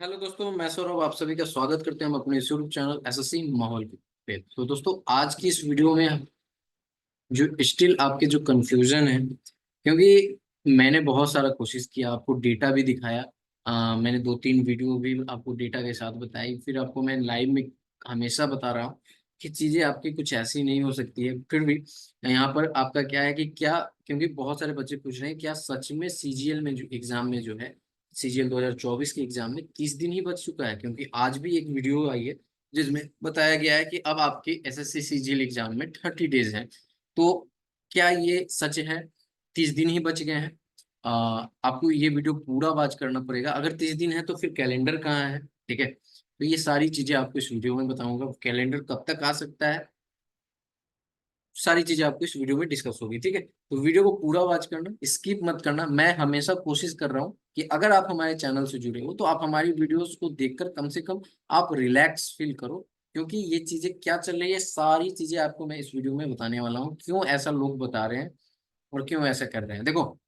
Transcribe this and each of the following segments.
Hello दोस्तों, मैं सौरभ आप सभी का स्वागत करते हैं हम अपने यूट्यूब चैनल एसएससी माहौल पे। तो दोस्तों, आज की इस वीडियो में जो स्टिल आपके जो कंफ्यूजन है, क्योंकि मैंने बहुत सारा कोशिश किया, आपको डेटा भी दिखाया। मैंने दो तीन वीडियो भी आपको डेटा के साथ बताई, फिर आपको मैं लाइव में हमेशा बता रहा हूँ कि चीजें आपकी कुछ ऐसी नहीं हो सकती है। फिर भी यहाँ पर आपका क्या है कि क्या, क्योंकि बहुत सारे बच्चे पूछ रहे हैं क्या सच में सीजीएल में जो एग्जाम में जो है, सीजीएल 2024 के एग्जाम में 30 दिन ही बच चुका है। क्योंकि आज भी एक वीडियो आई है जिसमें बताया गया है कि अब आपके एसएससी सीजीएल एग्जाम में 30 डेज है। तो क्या ये सच है? 30 दिन ही बच गए हैं। आपको ये वीडियो पूरा वॉच करना पड़ेगा। अगर 30 दिन है तो फिर कैलेंडर कहाँ है? ठीक है, तो ये सारी चीजें आपको इस वीडियो में बताऊंगा। कैलेंडर कब तक आ सकता है, सारी चीजें आपको इस वीडियो में डिस्कस होगी। ठीक है, तो वीडियो को पूरा वॉच करना, स्किप मत करना। मैं हमेशा कोशिश कर रहा हूँ कि अगर आप हमारे चैनल से जुड़े हो तो आप हमारी वीडियोस को देखकर कम से कम आप रिलैक्स फील करो। क्योंकि ये चीजें क्या चल रही है, सारी चीजें आपको मैं इस वीडियो में बताने वाला हूँ। क्यों ऐसा लोग बता रहे हैं और क्यों ऐसा कर रहे हैं, देखो।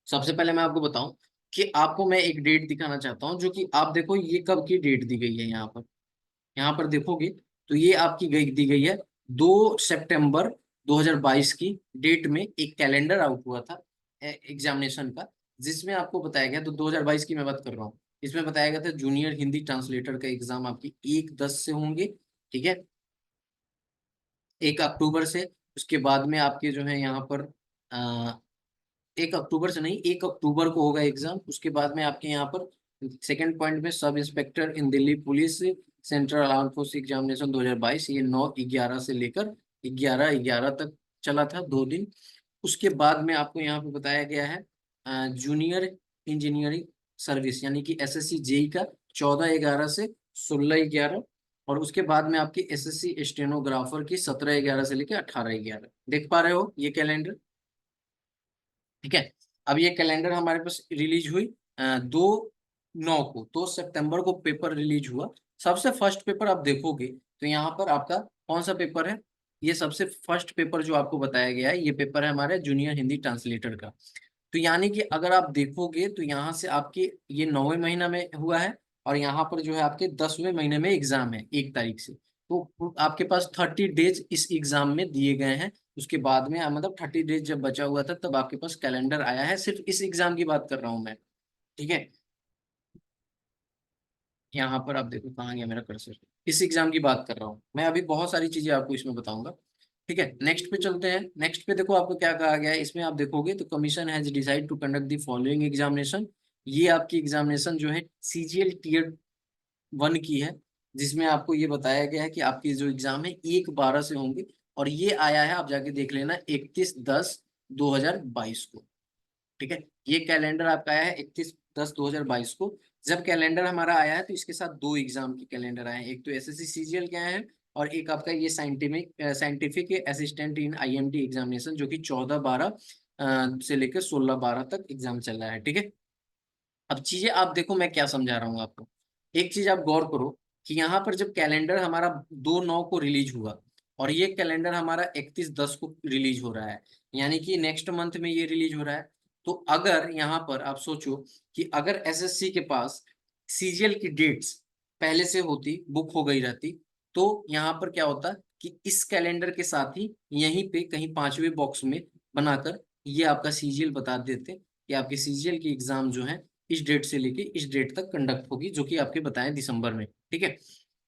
सबसे पहले मैं आपको बताऊं कि आपको मैं एक डेट दिखाना चाहता हूँ, जो कि आप देखो ये कब की डेट दी गई है। यहाँ पर देखोगे तो ये आपकी दी गई है 2 सितंबर 2022 की डेट में। एक कैलेंडर आउट हुआ था एग्जामिनेशन का, जिसमें आपको बताया गया, तो 2022 की मैं बात कर रहा हूँ। इसमें बताया गया था जूनियर हिंदी ट्रांसलेटर का एग्जाम आपकी 1/10 से होंगे। ठीक है, 1 अक्टूबर से। उसके बाद में आपके जो है यहाँ पर 1 अक्टूबर से नहीं, 1 अक्टूबर को होगा एग्जाम। उसके बाद में आपके यहाँ पर सेकंड पॉइंट में sub inspector in Delhi police central arm force examination 2022, ये 9/11 से लेकर 11/11 तक चला था, 2 दिन। उसके बाद में आपको यहाँ पे बताया गया है जूनियर इंजीनियरिंग सर्विस यानी कि एसएससी जेई का 14/11 से 16/11। और उसके बाद में आपकी एसएससी स्टेनोग्राफर की 17/11 से लेकर 18/11। देख पा रहे हो ये कैलेंडर? ठीक है, अब ये कैलेंडर हमारे पास रिलीज हुई 2/9 को, 2 सितंबर को पेपर रिलीज हुआ। सबसे फर्स्ट पेपर आप देखोगे तो यहाँ पर आपका कौन सा पेपर है? ये सबसे फर्स्ट पेपर जो आपको बताया गया है, ये पेपर है हमारे जूनियर हिंदी ट्रांसलेटर का। तो यानी कि अगर आप देखोगे तो यहाँ से आपके ये 9वें महीना में हुआ है, और यहाँ पर जो है आपके 10वें महीने में एग्जाम है 1 तारीख से। तो आपके पास 30 डेज इस एग्जाम में दिए गए हैं। उसके बाद में मतलब 30 डेज जब बचा हुआ था तब आपके पास कैलेंडर आया है। सिर्फ इस एग्जाम की बात कर रहा हूँ मैं। ठीक है, यहाँ पर आप देखो कहाँ गया मेरा कर्सर। इस एग्जाम की बात कर रहा हूँ मैं। अभी बहुत सारी चीजें आपको इसमें बताऊंगा। ठीक है, नेक्स्ट पे चलते हैं। नेक्स्ट पे देखो आपको क्या कहा गया है इसमें, आप देखोगे तो commission has decide to conduct the following examination. ये आपकी एग्जामिनेशन जो है सीजीएल टियर 1 की है, जिसमें आपको ये बताया गया है कि आपकी जो एग्जाम है 1/12 से होंगे। और ये आया है, आप जाके देख लेना, 31/10/2022 को। ठीक है, ये कैलेंडर आपका आया है 31/10/2022 को। जब कैलेंडर हमारा आया है तो इसके साथ दो एग्जाम के कैलेंडर आए हैं, एक तो एसएससी सीजीएल के आए हैं, और एक आपका ये scientific assistant in IMD examination, जो कि 14/12 से लेकर 16/12 तक एग्जाम चल रहा है। ठीक है, अब चीजें आप देखो मैं क्या समझा रहा हूँ आपको। एक चीज आप गौर करो कि यहाँ पर जब कैलेंडर हमारा 2/9 को रिलीज हुआ, और ये कैलेंडर हमारा 31/10 को रिलीज हो रहा है, यानी कि नेक्स्ट मंथ में ये रिलीज हो रहा है। तो अगर यहाँ पर आप सोचो कि अगर एसएससी के पास सीजीएल की डेट्स पहले से होती, बुक हो गई रहती, तो यहाँ पर क्या होता कि इस कैलेंडर के साथ ही यहीं पे कहीं 5वें बॉक्स में बनाकर ये आपका सीजीएल बता देते कि आपके सीजीएल की एग्जाम जो है इस डेट से लेके इस डेट तक कंडक्ट होगी, जो कि आपके बताएं दिसंबर में। ठीक है,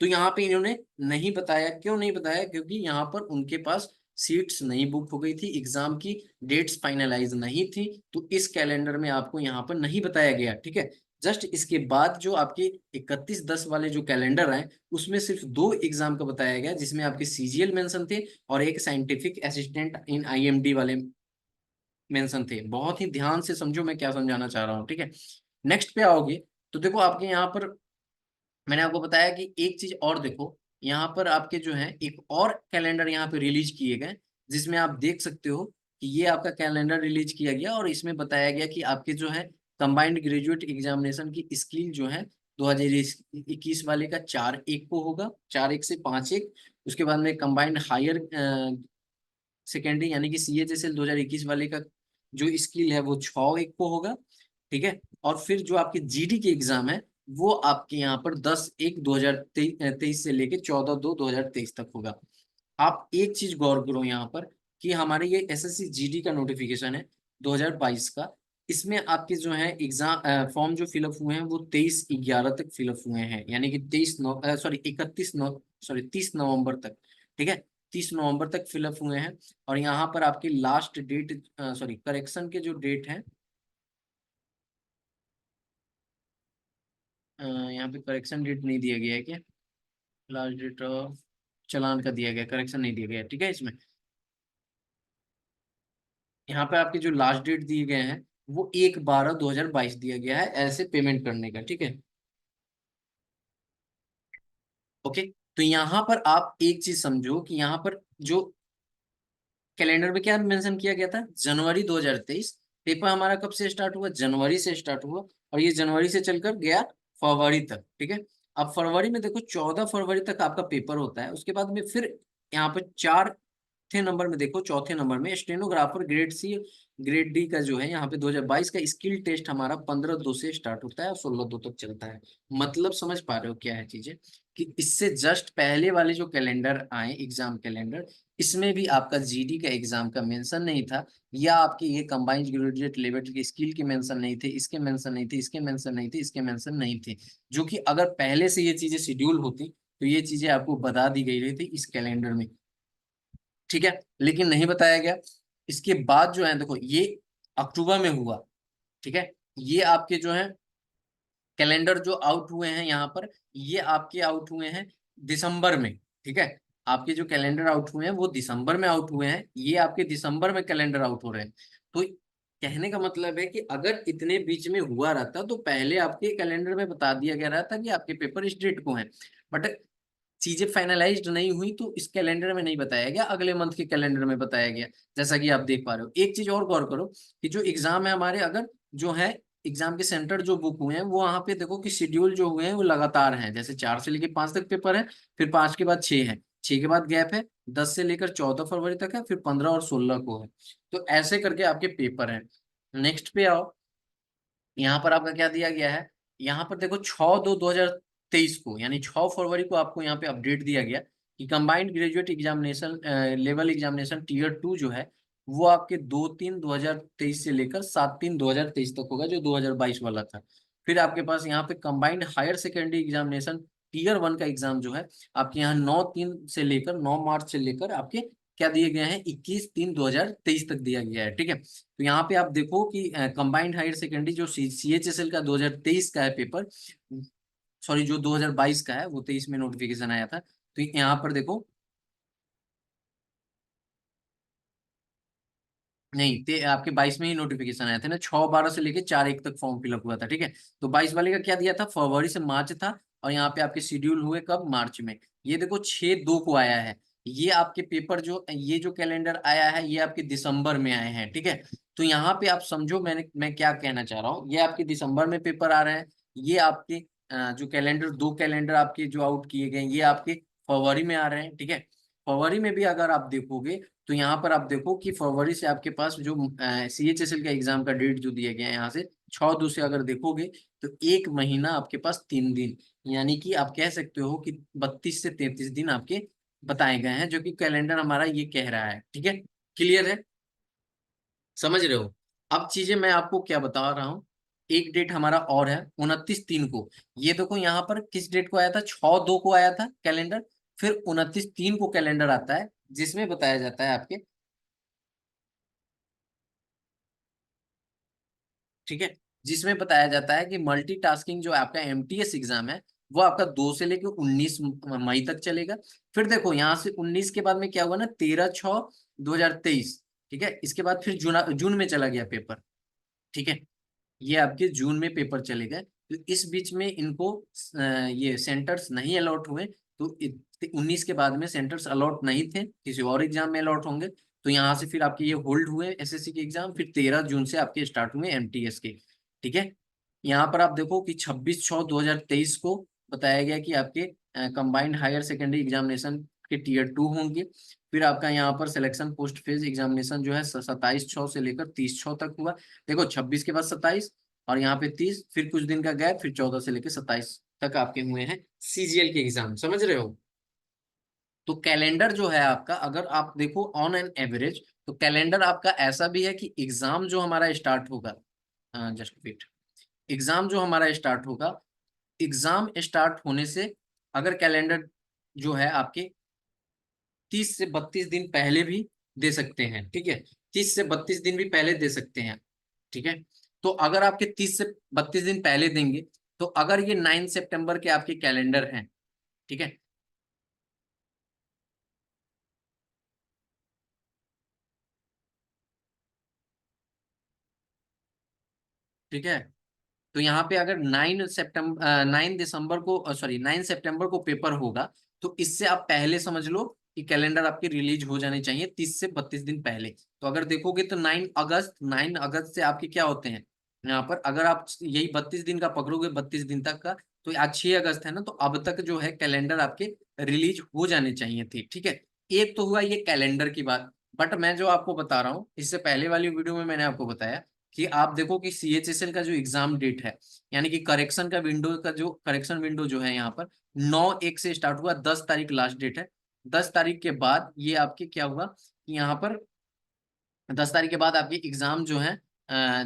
तो यहाँ पे इन्होंने नहीं बताया। क्यों नहीं बताया? क्योंकि यहाँ पर उनके पास सीट्स नहीं बुक हो गई थी, एग्जाम की डेट्स फाइनलाइज नहीं थी, तो इस कैलेंडर में आपको यहाँ पर नहीं बताया गया। ठीक है, जस्ट इसके बाद जो आपके 31/10 वाले जो कैलेंडर आए, उसमें सिर्फ दो एग्जाम का बताया गया, जिसमें आपके सीजीएल मेंशन थे और एक साइंटिफिक असिस्टेंट इन आईएमडी वाले मेंशन थे। बहुत ही ध्यान से समझो मैं क्या समझाना चाह रहा हूँ। ठीक है, नेक्स्ट पे आओगे तो देखो आपके यहाँ पर मैंने आपको बताया कि एक चीज और देखो, यहाँ पर आपके जो है एक और कैलेंडर यहाँ पे रिलीज किए गए, जिसमें आप देख सकते हो कि ये आपका कैलेंडर रिलीज किया गया, और इसमें बताया गया कि आपके जो है कंबाइंड ग्रेजुएट एग्जामिनेशन की स्किल जो है 2021 वाले का 4/1 को होगा, 4/1 से 5/1। उसके बाद में कंबाइंड हायर सेकेंडरी यानी कि सीएचएसएल 2021 वाले का जो स्किल है वो 6/1 को होगा। ठीक है, और फिर जो आपके जीडी के एग्जाम है वो आपके यहाँ पर 10/1/2023 से लेके 14/2/2023 तक होगा। आप एक चीज गौर करो यहाँ पर कि हमारे ये एसएससी जीडी का नोटिफिकेशन है 2022 का। इसमें आपके जो है एग्जाम फॉर्म जो फिलअप हुए हैं वो 23/11 तक फिलअप हुए हैं, यानी कि 30 नवंबर तक। ठीक है, 30 नवंबर तक फिलअप हुए हैं। और यहाँ पर आपकी लास्ट डेट, सॉरी, करेक्शन के जो डेट है, यहाँ पे करेक्शन डेट नहीं दिया गया है क्या? लास्ट डेट ऑफ चालान का दिया गया, करेक्शन नहीं दिया गया, ठीक है। इसमें यहाँ पे आपके जो लास्ट डेट दिए गए हैं वो 1/12/2022 दिया गया है ऐसे पेमेंट करने का, ठीक है। ओके, तो यहाँ पर आप एक चीज समझो कि यहाँ पर जो कैलेंडर में क्या मेंशन किया गया था, जनवरी 2023। पेपर हमारा कब से स्टार्ट हुआ? जनवरी से स्टार्ट हुआ, और ये जनवरी से चलकर गया फरवरी तक, ठीक है। अब फरवरी में देखो 14 फरवरी तक आपका पेपर होता है। उसके बाद में फिर यहाँ पर चौथे नंबर में देखो, चौथे नंबर में stenographer grade C grade D का जो है यहाँ पे 2022 का स्किल टेस्ट हमारा 15/2 से स्टार्ट होता है और 16/2 तक चलता है। मतलब समझ पा रहे हो क्या है चीजें, कि इससे जस्ट पहले वाले जो कैलेंडर आए एग्जाम कैलेंडर, इसमें भी आपका जीडी का एग्जाम का मेंशन नहीं था, या आपके ये कंबाइंड ग्रेजुएट लेवल के स्किल के मेंशन नहीं थे, इसके मेंशन नहीं थे, इसके मेंशन नहीं थे, इसके मेंशन नहीं थे। जो कि अगर पहले से ये चीजें शेड्यूल होती तो ये चीजें आपको बता दी गई रही थी इस कैलेंडर में, ठीक है। लेकिन नहीं बताया गया। इसके बाद जो है देखो, ये अक्टूबर में हुआ, ठीक है। ये आपके जो है कैलेंडर जो आउट हुए हैं यहाँ पर, ये आपके आउट हुए हैं दिसंबर में, ठीक है। आपके जो कैलेंडर आउट हुए हैं वो दिसंबर में आउट हुए हैं, ये आपके दिसंबर में कैलेंडर आउट हो रहे हैं। तो कहने का मतलब है कि अगर इतने बीच में हुआ रहता तो पहले आपके कैलेंडर में बता दिया गया रहता कि आपके पेपर इस डेट को हैं। बट चीजें फाइनलाइज्ड नहीं हुई तो इस कैलेंडर में नहीं बताया गया, अगले मंथ के कैलेंडर में बताया गया। जैसा कि आप देख पा रहे हो, एक चीज और गौर करो कि जो एग्जाम है हमारे, अगर जो है एग्जाम के सेंटर जो बुक हुए हैं वो वहां पे देखो कि शेड्यूल जो हुए हैं वो लगातार हैं, जैसे 4 से लेकर 5 तक पेपर है, फिर 5 के बाद 6 है, 6 के बाद गैप है, 10 से लेकर 14 फरवरी तक है, फिर 15 और 16 को है। तो ऐसे करके आपके पेपर हैं। नेक्स्ट पे आओ, यहाँ पर आपका क्या दिया गया है, यहाँ पर देखो 6/2/2023 को, यानी 6 फरवरी को आपको यहाँ पे अपडेट दिया गया कि combined graduate examination level examination tier 2 जो है वो आपके 2/3/2023 से लेकर 7/3/2023 तक होगा, जो 2022 वाला था। फिर आपके पास यहाँ पे combined higher secondary examination tier 1 का एग्जाम जो है आपके यहाँ 9/3 से लेकर 9 मार्च से लेकर आपके क्या दिए गए हैं, 21/3/2023 तक दिया गया है, ठीक है। तो यहाँ पे आप देखो कि कंबाइंड हायर सेकेंडरी जो CHSL का 2023 का है पेपर, सॉरी जो 2022 का है वो 23 में नोटिफिकेशन आया था। तो यहाँ पर देखो, नहीं आपके 22 में ही नोटिफिकेशन आया था ना, 6/12 से लेके 4/1 तक फॉर्म फिलअप हुआ था, ठीक है। तो 22 वाले का क्या दिया था, फरवरी से मार्च था, और यहाँ पे आपके शेड्यूल हुए कब, मार्च में। ये देखो 6/2 को आया है। ये आपके पेपर जो, ये जो कैलेंडर आया है ये आपके दिसंबर में आए हैं, ठीक है। तो यहाँ पे आप समझो मैं क्या कहना चाह रहा हूँ, ये आपके दिसंबर में पेपर आ रहे हैं। ये आपके जो कैलेंडर, 2 कैलेंडर आपके जो आउट किए गए ये आपके फरवरी में आ रहे हैं, ठीक है। फरवरी में भी अगर आप देखोगे तो यहाँ पर आप देखो कि फरवरी से आपके पास जो CHSL का एग्जाम का डेट जो दिया गया है यहाँ से 6/2 से अगर देखोगे तो एक महीना आपके पास 3 दिन, यानी कि आप कह सकते हो कि 32 से 33 दिन आपके बताए गए हैं, जो कि कैलेंडर हमारा ये कह रहा है, ठीक है। क्लियर है, समझ रहे हो। अब चीजें मैं आपको क्या बता रहा हूँ, एक डेट हमारा और है 29/3 को। ये देखो यहाँ पर किस डेट को आया था, 6/2 को आया था कैलेंडर, फिर 29/3 को कैलेंडर आता है जिसमें बताया जाता है आपके, ठीक है, जिसमें बताया जाता है कि मल्टीटास्किंग जो आपका MTS एग्जाम है वो आपका 2 से लेकर 19 मई तक चलेगा। फिर देखो यहाँ से 19 के बाद में क्या हुआ ना, 13/6/2023, ठीक है। इसके बाद फिर जून में चला गया पेपर, ठीक है। ये आपके जून में पेपर चले गए, तो इस बीच में इनको ये सेंटर्स नहीं अलॉट हुए। तो 19 के बाद में सेंटर्स अलॉट नहीं थे, किसी और एग्जाम में अलॉट होंगे। तो यहाँ से फिर आपके ये होल्ड हुए SSC के एग्जाम, फिर 13 जून से आपके स्टार्ट हुए MTS के, ठीक है। यहाँ पर आप देखो कि 26/6/2023 को बताया गया कि आपके कंबाइंड हायर सेकेंडरी एग्जामिनेशन के टीयर 2 होंगे। फिर आपका यहाँ पर सिलेक्शन पोस्ट फेज एग्जामिनेशन जो है 27/6 से लेकर 30/6 तक हुआ। देखो 26 के बाद 27, और यहाँ पे 30, फिर कुछ दिन का गैप, फिर 14 से लेकर 27 तक आपके हुए हैं सीजीएल के एग्जाम, समझ रहे हो। तो कैलेंडर जो है आपका, अगर आप देखो ऑन एन एवरेज, तो कैलेंडर आपका ऐसा भी है कि एग्जाम जो हमारा स्टार्ट होगा, जस्ट वेट, एग्जाम जो हमारा स्टार्ट होगा, एग्जाम स्टार्ट होने से अगर कैलेंडर जो है आपके 30 से 32 दिन पहले भी दे सकते हैं, ठीक है, 30 से 32 दिन भी पहले दे सकते हैं, ठीक है। तो अगर आपके 30 से 32 दिन पहले देंगे, तो अगर ये 9 सितंबर के आपके कैलेंडर हैं, ठीक है, ठीक है, तो यहाँ पे अगर 9 सितंबर 9 दिसंबर को, सॉरी 9 सितंबर को पेपर होगा, तो इससे आप पहले समझ लो कि कैलेंडर आपके रिलीज हो जाने चाहिए 30 से 32 दिन पहले। तो अगर देखोगे तो 9 अगस्त से आपके क्या होते हैं यहाँ पर, अगर आप यही 32 दिन का पकड़ोगे, 32 दिन तक का, तो आज 6 अगस्त है ना, तो अब तक जो है कैलेंडर आपके रिलीज हो जाने चाहिए थे, ठीक है। एक तो हुआ ये कैलेंडर की बात। बट मैं जो आपको बता रहा हूँ, इससे पहले वाली वीडियो में मैंने आपको बताया कि आप देखो कि सीएचएसएल का जो एग्जाम डेट है, यानी कि करेक्शन विंडो जो है यहाँ पर 9/1 से स्टार्ट हुआ, 10 तारीख लास्ट डेट है। 10 तारीख के बाद ये आपके क्या हुआ कि यहाँ पर 10 तारीख के बाद आपके एग्जाम जो है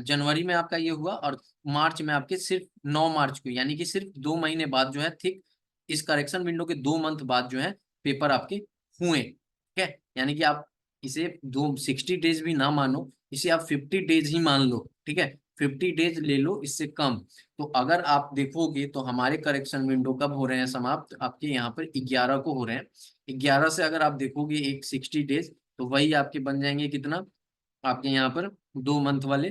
जनवरी में आपका ये हुआ, और मार्च में आपके सिर्फ 9 मार्च को, यानी कि सिर्फ 2 महीने बाद जो है, ठीक इस करेक्शन विंडो के 2 मंथ बाद जो है पेपर आपके हुए, ठीक है। यानी कि आप इसे 60 डेज भी ना मानो, इसे आप 50 डेज ही मान लो, ठीक है, 50 डेज ले लो इससे कम। तो अगर आप देखोगे तो हमारे करेक्शन विंडो कब हो रहे हैं समाप्त, आपके यहाँ पर 11 को हो रहे हैं। 11 से अगर आप देखोगे एक 60 डेज, तो वही आपके बन जाएंगे कितना, आपके यहाँ पर 2 मंथ वाले,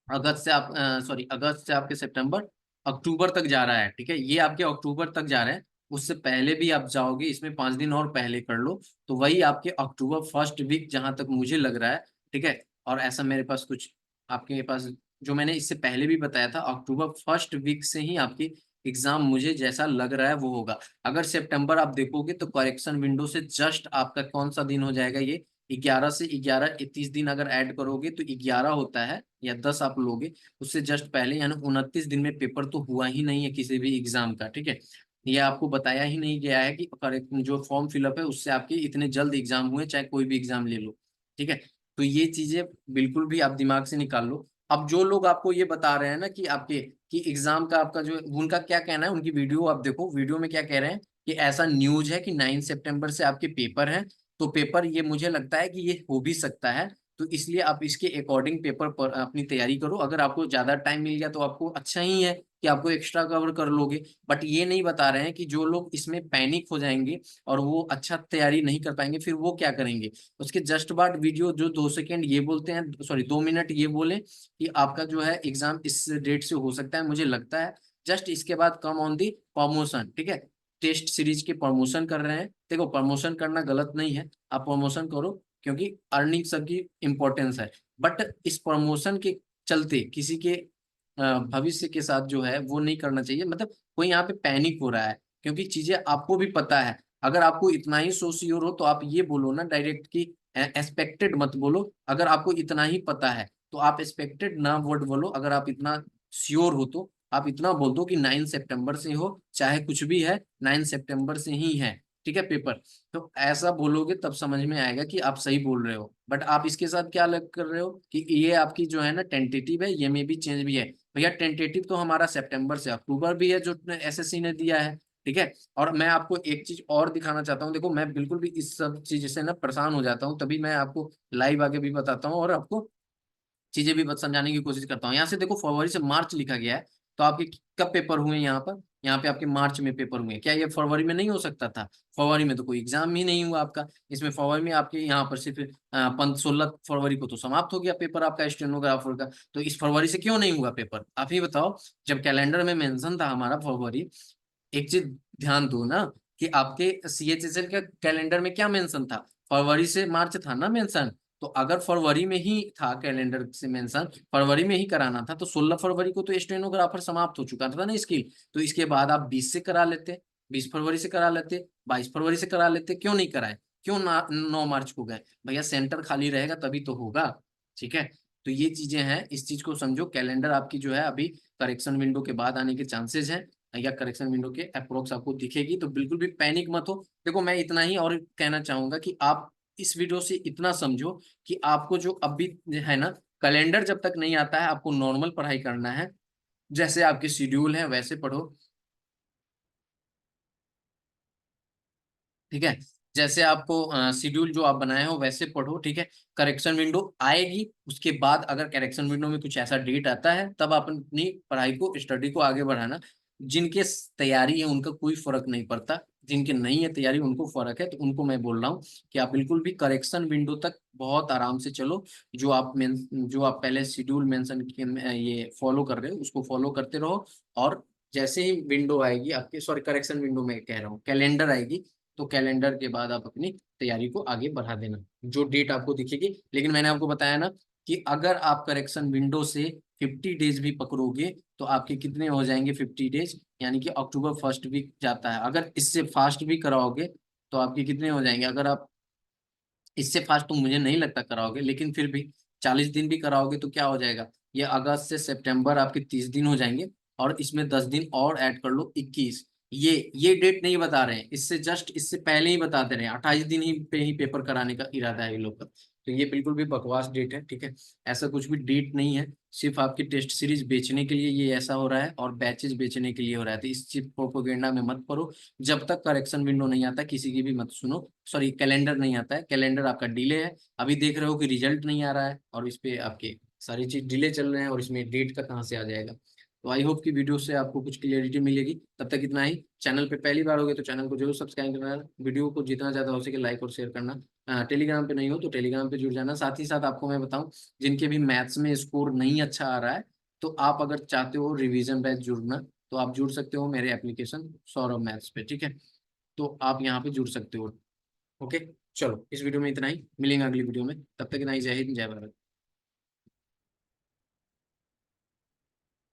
अगस्त से आप सॉरी अगस्त से आपके सितंबर, अक्टूबर तक जा रहा है, ठीक है, ये आपके अक्टूबर तक जा रहे हैं। उससे पहले भी आप जाओगे, इसमें 5 दिन और पहले कर लो, तो वही आपके अक्टूबर फर्स्ट वीक जहां तक मुझे लग रहा है, ठीक है। और ऐसा मेरे पास कुछ आपके पास जो मैंने इससे पहले भी बताया था, अक्टूबर फर्स्ट वीक से ही आपकी एग्जाम मुझे जैसा लग रहा है वो होगा। अगर सितंबर आप देखोगे तो करेक्शन विंडो से जस्ट आपका कौन सा दिन हो जाएगा, ये 11 से 11 30 दिन अगर ऐड करोगे तो 11 होता है, या 10 आप लोगे, उससे जस्ट पहले, यानी 29 दिन में पेपर तो हुआ ही नहीं है किसी भी एग्जाम का, ठीक है। ये आपको बताया ही नहीं गया है कि जो फॉर्म फिलअप है उससे आपके इतने जल्द एग्जाम हुए, चाहे कोई भी एग्जाम ले लो, ठीक है। तो ये चीजें बिल्कुल भी आप दिमाग से निकाल लो। अब जो लोग आपको ये बता रहे हैं ना कि आपके कि एग्जाम का आपका जो, उनका क्या कहना है, उनकी वीडियो आप देखो, वीडियो में क्या कह रहे हैं कि ऐसा न्यूज है कि 9 सितंबर से आपके पेपर हैं। तो पेपर, ये मुझे लगता है कि ये हो भी सकता है, तो इसलिए आप इसके अकॉर्डिंग पेपर पर अपनी तैयारी करो। अगर आपको ज्यादा टाइम मिल गया तो आपको अच्छा ही है कि आपको एक्स्ट्रा कवर कर लोगे। बट ये नहीं बता रहे हैं कि जो लोग इसमें पैनिक हो जाएंगे और वो अच्छा तैयारी नहीं कर पाएंगे, फिर वो क्या करेंगे। उसके जस्ट बाद वीडियो जो 2 सेकेंड ये बोलते हैं, सॉरी 2 मिनट ये बोले कि आपका जो है एग्जाम इस डेट से हो सकता है, मुझे लगता है जस्ट इसके बाद कम ऑन दी प्रमोशन, ठीक है, टेस्ट सीरीज के प्रमोशन कर रहे हैं। देखो प्रमोशन करना गलत नहीं है, आप प्रमोशन करो, क्योंकि अर्निंग सबकी इंपॉर्टेंस है। बट इस प्रमोशन के चलते किसी के भविष्य के साथ जो है वो नहीं करना चाहिए। मतलब कोई यहाँ पे पैनिक हो रहा है, क्योंकि चीजें आपको भी पता है। अगर आपको इतना ही सोशियोर हो तो आप ये बोलो ना डायरेक्ट कि एक्सपेक्टेड मत बोलो। अगर आपको इतना ही पता है तो आप एक्सपेक्टेड ना वर्ड बोलो। अगर आप इतना श्योर हो तो आप इतना बोल दो कि 9 सितंबर से हो, चाहे कुछ भी है 9 सितंबर से ही है, ठीक है पेपर। तो ऐसा बोलोगे तब समझ में आएगा कि आप सही बोल रहे हो। बट आप इसके साथ क्या अलग कर रहे हो कि ये आपकी जो है ना टेंटेटिव है, ये में भी चेंज भी है। भैया टेंटेटिव तो हमारा सितंबर से अक्टूबर भी है, जो एसएससी ने दिया है, ठीक है। और मैं आपको एक चीज और दिखाना चाहता हूँ, देखो मैं बिल्कुल भी इस सब चीज से ना परेशान हो जाता हूँ, तभी मैं आपको लाइव आगे भी बताता हूँ और आपको चीजें भी समझाने की कोशिश करता हूँ। यहाँ से देखो फरवरी से मार्च लिखा गया है, तो आपके कब पेपर हुए यहाँ पर, यहाँ पे आपके मार्च में पेपर हुए। क्या ये फरवरी में नहीं हो सकता था? फरवरी में तो कोई एग्जाम ही नहीं हुआ आपका। इसमें फरवरी में आपके यहाँ पर सिर्फ 16 फरवरी को तो समाप्त हो गया पेपर आपका स्टेनोग्राफर का। तो इस फरवरी से क्यों नहीं हुआ पेपर, आप ही बताओ। जब कैलेंडर में मेंशन था हमारा फरवरी, एक चीज ध्यान दो ना कि आपके सीएचएसएल के कैलेंडर में क्या मेंशन था, फरवरी से मार्च था ना मेंशन। तो अगर फरवरी में ही था कैलेंडर से मेंशन, फरवरी में ही कराना था, तो 16 फरवरी को तो स्टेनोग्राफर समाप्त हो चुका था ना स्किल। तो इसके बाद आप 20 से करा लेते, 20 फरवरी से करा लेते, 22 फरवरी से करा लेते, क्यों नहीं कराए? क्यों 9 मार्च को गए? भैया सेंटर खाली रहेगा तभी तो होगा, ठीक है। तो ये चीजें हैं, इस चीज को समझो। कैलेंडर आपकी जो है अभी करेक्शन विंडो के बाद आने के चांसेस हैं, या करेक्शन विंडो के अप्रोक्स आपको दिखेगी, तो बिल्कुल भी पैनिक मत हो। देखो मैं इतना ही और कहना चाहूंगा कि आप इस वीडियो से इतना समझो कि आपको जो अभी है ना, कैलेंडर जब तक नहीं आता है आपको नॉर्मल पढ़ाई करना है, जैसे आपके शेड्यूल है वैसे पढ़ो। ठीक है, जैसे आपको शेड्यूल जो आप बनाए हो वैसे पढ़ो। ठीक है, करेक्शन विंडो आएगी, उसके बाद अगर करेक्शन विंडो में कुछ ऐसा डेट आता है तब आप अपनी पढ़ाई को, स्टडी को आगे बढ़ाना। जिनके तैयारी है उनका कोई फर्क नहीं पड़ता, जिनके नहीं है तैयारी उनको फर्क है। तो उनको मैं बोल रहा हूँ कि आप बिल्कुल भी करेक्शन विंडो तक बहुत आराम से चलो। जो आप पहले शेड्यूल मेंशन किए ये फॉलो कर रहे हो उसको फॉलो करते रहो। और जैसे ही विंडो आएगी आपके, सॉरी करेक्शन विंडो में कह रहा हूँ, कैलेंडर आएगी, तो कैलेंडर के बाद आप अपनी तैयारी को आगे बढ़ा देना, जो डेट आपको दिखेगी। लेकिन मैंने आपको बताया ना कि अगर आप करेक्शन विंडो से 50 डेज भी पकड़ोगे तो आपके कितने हो जाएंगे 50 डेज, यानी कि अक्टूबर फर्स्ट वीक जाता है। अगर इससे फास्ट भी कराओगे तो आपके कितने हो जाएंगे, अगर आप इससे फास्ट तो मुझे नहीं लगता कराओगे, लेकिन फिर भी 40 दिन भी कराओगे तो क्या हो जाएगा, ये अगस्त से सितंबर आपके 30 दिन हो जाएंगे। और इसमें 10 दिन और ऐड कर लो, 21। ये डेट नहीं बता रहे हैं, इससे जस्ट इससे पहले ही बता दे रहे हैं, 28 दिन ही पे ही पेपर कराने का इरादा है ये लोग का। तो ये बिल्कुल भी बकवास डेट है। ठीक है, ऐसा कुछ भी डेट नहीं है, सिर्फ आपकी टेस्ट सीरीज बेचने के लिए ये ऐसा हो रहा है, और बैचेस बेचने के लिए हो रहा है। तो इस चीज प्रोपोगेंडा में मत पड़ो। जब तक करेक्शन विंडो नहीं आता किसी की भी मत सुनो, सॉरी कैलेंडर नहीं आता है, कैलेंडर आपका डिले है। अभी देख रहे हो कि रिजल्ट नहीं आ रहा है, और इस पे आपके सारी चीज डिले चल रहे हैं, और इसमें डेट का कहाँ से आ जाएगा। तो आई होप कि वीडियो से आपको कुछ क्लियरिटी मिलेगी। तब तक इतना ही। चैनल पे पहली बार हो गए तो चैनल को जरूर सब्सक्राइब करना, वीडियो को जितना ज्यादा हो सके लाइक और शेयर करना। टेलीग्राम पे नहीं हो तो टेलीग्राम पे जुड़ जाना। साथ ही साथ आपको मैं बताऊं, जिनके भी मैथ्स में स्कोर नहीं अच्छा आ रहा है, तो आप अगर चाहते हो रिवीजन बैच जुड़ना, तो आप जुड़ सकते हो मेरे एप्लीकेशन सौरभ मैथ्स पे। ठीक है, तो आप यहाँ पे जुड़ सकते हो। ओके, चलो इस वीडियो में इतना ही, मिलेंगे अगली वीडियो में, तब तक इतना ही। जय हिंद, जय भारत।